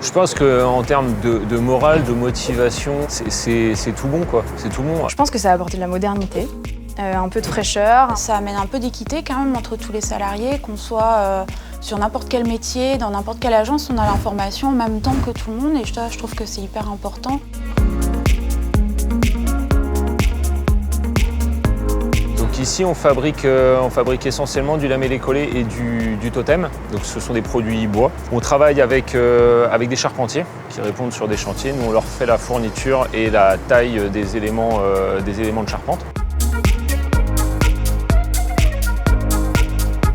Je pense qu'en termes de morale, de motivation, c'est tout bon, quoi. C'est tout bon. Je pense que ça a apporté de la modernité, un peu de fraîcheur. Ça amène un peu d'équité quand même entre tous les salariés, qu'on soit sur n'importe quel métier, dans n'importe quelle agence, on a l'information en même temps que tout le monde et je trouve que c'est hyper important. Donc ici, on fabrique essentiellement du lamellé-collé et du totem. Donc ce sont des produits bois. On travaille avec des charpentiers qui répondent sur des chantiers. Nous, on leur fait la fourniture et la taille des éléments de charpente.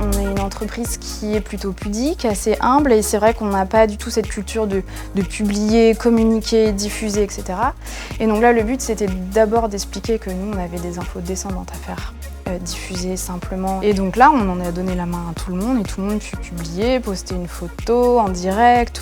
On est une entreprise qui est plutôt pudique, assez humble, et c'est vrai qu'on n'a pas du tout cette culture de publier, communiquer, diffuser, etc. Et donc là, le but, c'était d'abord d'expliquer que nous, on avait des infos descendantes à faire, diffuser simplement. Et donc là, on en a donné la main à tout le monde, et tout le monde peut publier, poster une photo en direct.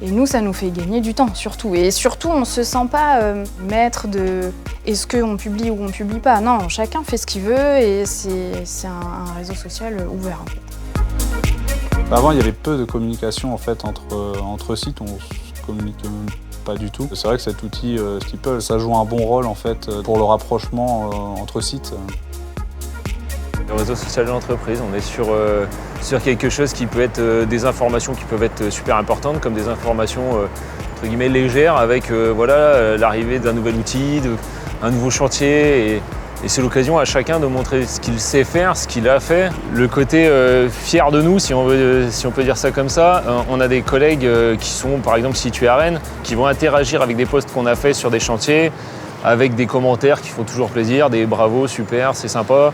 Et nous, ça nous fait gagner du temps, surtout. Et surtout, on ne se sent pas maître de est-ce qu'on publie ou on ne publie pas. Non, chacun fait ce qu'il veut, et c'est un réseau social ouvert, en fait. Avant, il y avait peu de communication en fait, entre sites, on se communiquait même pas du tout. C'est vrai que cet outil Steeple, ça joue un bon rôle en fait, pour le rapprochement entre sites. Le réseau social de l'entreprise, on est sur quelque chose qui peut être des informations qui peuvent être super importantes, comme des informations entre guillemets légères avec l'arrivée d'un nouvel outil, un nouveau chantier. Et c'est l'occasion à chacun de montrer ce qu'il sait faire, ce qu'il a fait. Le côté fier de nous, si on peut dire ça comme ça. On a des collègues qui sont par exemple situés à Rennes, qui vont interagir avec des posts qu'on a faits sur des chantiers, avec des commentaires qui font toujours plaisir, des bravo, super, c'est sympa.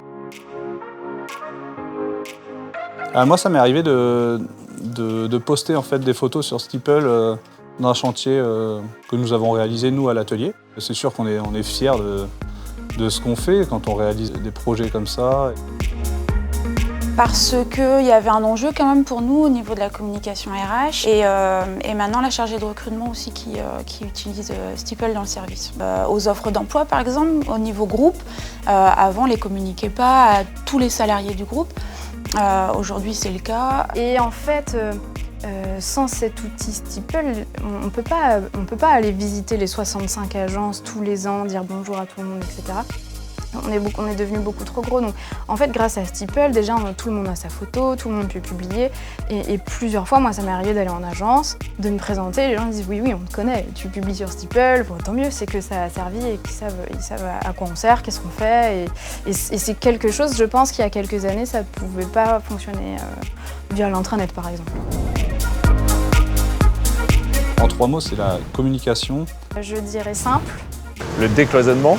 Moi, ça m'est arrivé de poster en fait, des photos sur Steeple d'un chantier que nous avons réalisé nous à l'atelier. C'est sûr qu'on est fiers de ce qu'on fait quand on réalise des projets comme ça. Parce qu'il y avait un enjeu quand même pour nous au niveau de la communication RH et maintenant la chargée de recrutement aussi qui utilise Steeple dans le service. Aux offres d'emploi par exemple, au niveau groupe, avant on ne les communiquait pas à tous les salariés du groupe. Aujourd'hui c'est le cas. Et en fait, sans cet outil Steeple, on ne peut pas aller visiter les 65 agences tous les ans, dire bonjour à tout le monde, etc. On est devenu beaucoup trop gros. Donc, en fait, grâce à Steeple, déjà, tout le monde a sa photo, tout le monde peut publier. Et plusieurs fois, moi, ça m'est arrivé d'aller en agence, de me présenter. Les gens disent oui, on te connaît, tu publies sur Steeple. Bon, tant mieux, c'est que ça a servi et qu'ils savent à quoi on sert, qu'est-ce qu'on fait. Et c'est quelque chose, je pense qu'il y a quelques années, ça ne pouvait pas fonctionner via l'intranet, par exemple. En 3 mots, c'est la communication. Je dirais simple. Le décloisonnement.